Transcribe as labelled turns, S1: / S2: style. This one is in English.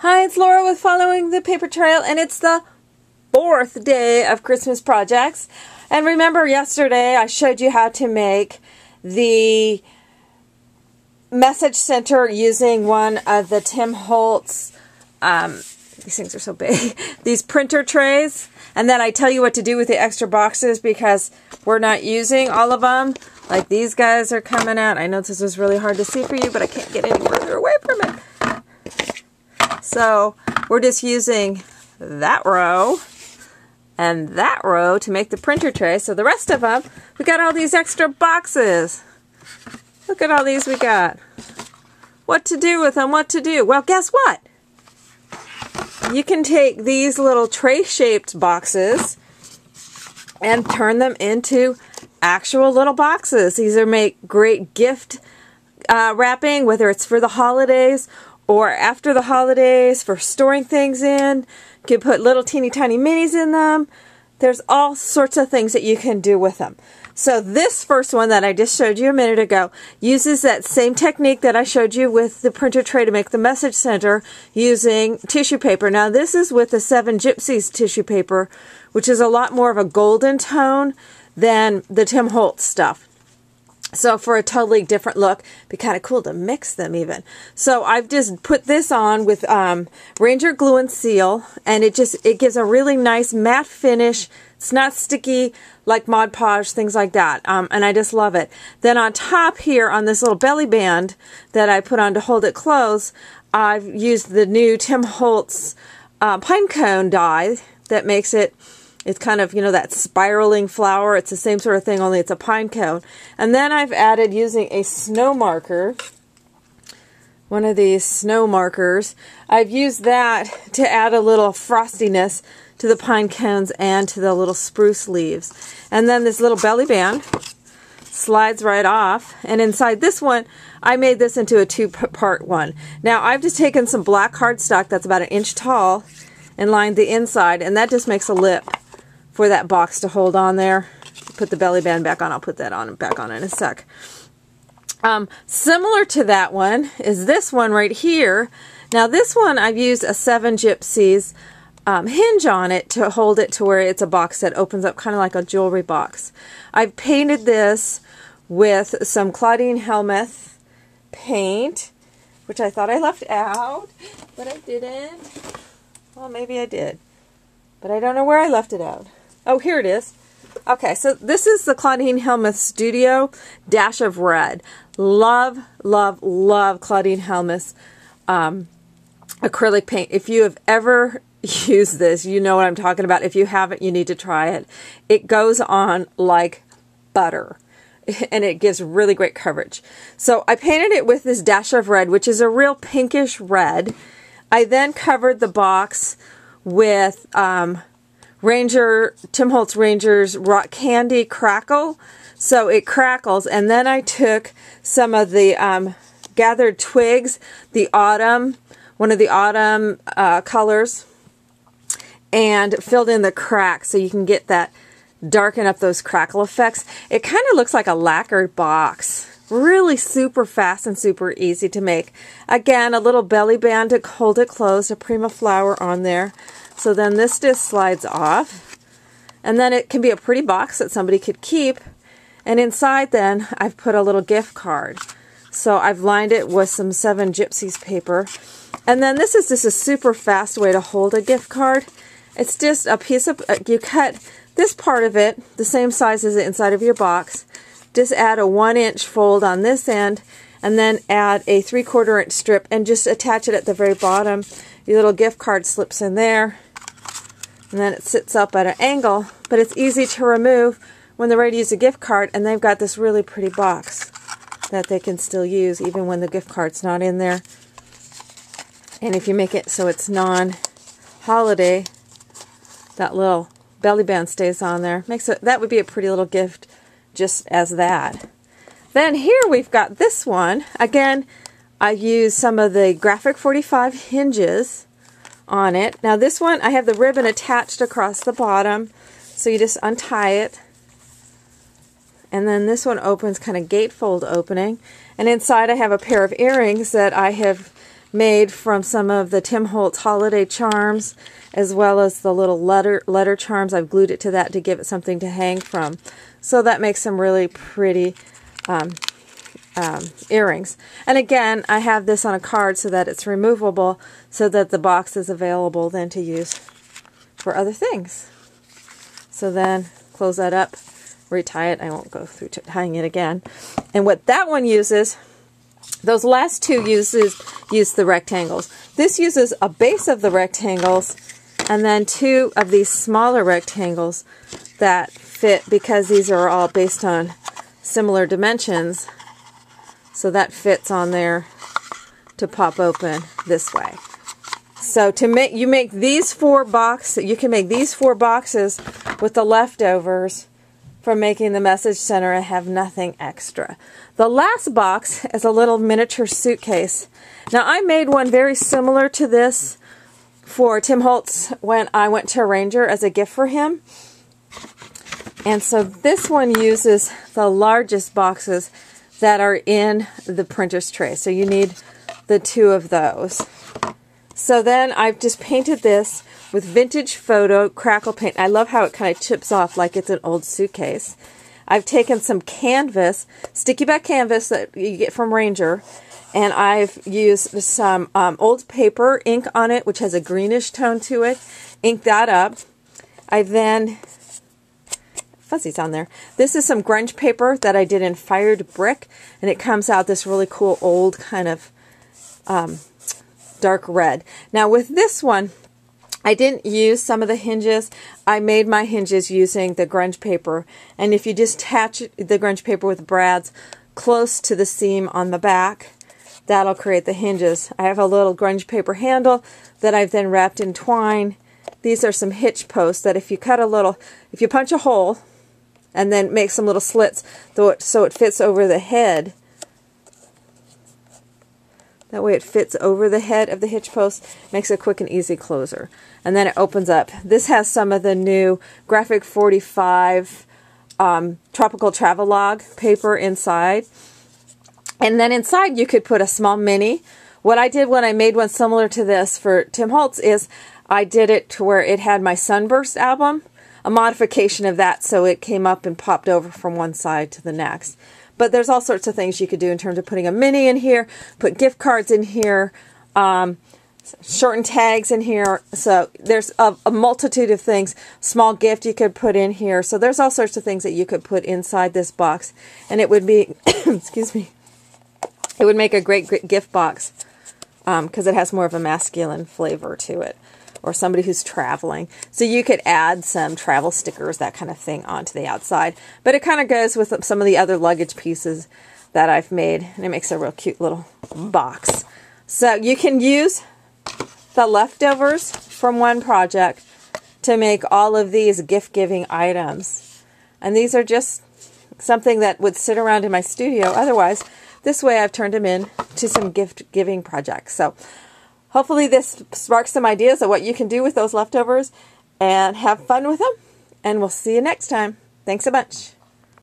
S1: Hi, it's Laura with Following the Paper Trail, and it's the 4th day of Christmas projects. And remember yesterday I showed you how to make the message center using one of the Tim Holtz, these things are so big, these printer trays. And then I tell you what to do with the extra boxes because we're not using all of them. Like these guys are coming out. I know this is really hard to see for you, but I can't get any further away from it. So we're just using that row and that row to make the printer tray. So the rest of them, we got all these extra boxes. Look at all these we got. What to do with them, what to do. Well, guess what? You can take these little tray-shaped boxes and turn them into actual little boxes. These are make great gift wrapping, whether it's for the holidays or after the holidays, for storing things in. You can put little teeny tiny minis in them. There's all sorts of things that you can do with them. So this first one that I just showed you a minute ago uses that same technique that I showed you with the printer tray to make the message center using tissue paper. Now this is with the Seven Gypsies tissue paper, which is a lot more of a golden tone than the Tim Holtz stuff. So for a totally different look, it'd be kind of cool to mix them even. So I've just put this on with Ranger Glue and Seal, and it gives a really nice matte finish. It's not sticky like Mod Podge, things like that, and I just love it. Then on top here, on this little belly band that I put on to hold it closed, I've used the new Tim Holtz pine cone die that makes it, it's kind of, you know, that spiraling flower. It's the same sort of thing, only it's a pine cone. And then I've added, using a snow marker, one of these snow markers, I've used that to add a little frostiness to the pine cones and to the little spruce leaves. And then this little belly band slides right off. And inside this one, I made this into a two-part one. Now I've just taken some black cardstock that's about 1 inch tall and lined the inside, and that just makes a lip for that box to hold on there. Put the belly band back on. I'll put that on back on in a sec. Similar to that one is this one right here. Now this one I've used a Seven Gypsies hinge on it to hold it to where it's a box that opens up kind of like a jewelry box. I've painted this with some Claudine Helmuth paint, which I thought I left out, but I didn't. Well, maybe I did, but I don't know where I left it out. Oh, here it is. Okay, so this is the Claudine Helmuth Studio Dash of Red. Love, love, love Claudine Helmuth's acrylic paint. If you have ever used this, you know what I'm talking about. If you haven't, you need to try it. It goes on like butter, and it gives really great coverage. So I painted it with this Dash of Red, which is a real pinkish red. I then covered the box with Tim Holtz Ranger's Rock Candy Crackle, so it crackles. And then I took some of the gathered twigs, the autumn, one of the autumn colors, and filled in the cracks so you can get that, darken up those crackle effects. It kind of looks like a lacquered box. Really super fast and super easy to make. Again, a little belly band to hold it closed, a Prima flower on there. So then this just slides off. And then it can be a pretty box that somebody could keep. And inside then, I've put a little gift card. So I've lined it with some Seven Gypsies paper. And then this is just a super fast way to hold a gift card. It's just a piece of, you cut this part of it, the same size as the inside of your box. Just add a 1 inch fold on this end, and then add a 3/4 inch strip and just attach it at the very bottom. Your little gift card slips in there, and then it sits up at an angle, but it's easy to remove when they're ready to use a gift card, and they've got this really pretty box that they can still use even when the gift card's not in there. And if you make it so it's non-holiday, that little belly band stays on there. Makes it, that would be a pretty little gift just as that. Then here we've got this one. Again, I used some of the Graphic 45 hinges on it. Now this one, I have the ribbon attached across the bottom, so you just untie it. And then this one opens kind of gatefold opening. And inside I have a pair of earrings that I have made from some of the Tim Holtz holiday charms, as well as the little letter charms. I've glued it to that to give it something to hang from. So that makes some really pretty earrings. And again, I have this on a card so that it's removable, so that the box is available then to use for other things. So then close that up, retie it. I won't go through tying it again. And what that one uses, those last two use the rectangles. This uses a base of the rectangles and then two of these smaller rectangles that fit, because these are all based on similar dimensions. So that fits on there to pop open this way. So to make, you make these 4 boxes, you can make these 4 boxes with the leftovers from making the message center and have nothing extra. The last box is a little miniature suitcase. Now I made one very similar to this for Tim Holtz when I went to Ranger as a gift for him. And so this one uses the largest boxes that are in the printer's tray. So you need the 2 of those. So then I've just painted this with vintage photo crackle paint. I love how it kind of chips off like it's an old suitcase. I've taken some canvas, sticky back canvas that you get from Ranger, and I've used some old paper ink on it, which has a greenish tone to it. Inked that up. I then, fuzzies on there. This is some grunge paper that I did in fired brick, and it comes out this really cool old kind of dark red. Now with this one, I didn't use some of the hinges. I made my hinges using the grunge paper, and if you just attach the grunge paper with brads close to the seam on the back, that'll create the hinges. I have a little grunge paper handle that I've then wrapped in twine. These are some hitch posts that if you cut a little, if you punch a hole and then make some little slits so it fits over the head, that way it fits over the head of the hitch post, makes a quick and easy closer. And then it opens up. This has some of the new Graphic 45 Tropical Travelogue paper inside. And then inside you could put a small mini. What I did when I made one similar to this for Tim Holtz is I did it to where it had my Sunburst album, a modification of that, so it came up and popped over from one side to the next. But there's all sorts of things you could do in terms of putting a mini in here, put gift cards in here, shortened tags in here. So there's a multitude of things. Small gift you could put in here. So there's all sorts of things that you could put inside this box. And it would be, excuse me, it would make a great gift box because it has more of a masculine flavor to it. Or somebody who's traveling. So you could add some travel stickers, that kind of thing, onto the outside. But it kind of goes with some of the other luggage pieces that I've made. And it makes a real cute little box. So you can use the leftovers from one project to make all of these gift-giving items. And these are just something that would sit around in my studio. Otherwise, this way I've turned them in to some gift-giving projects. So hopefully this sparks some ideas of what you can do with those leftovers and have fun with them. And we'll see you next time. Thanks a bunch.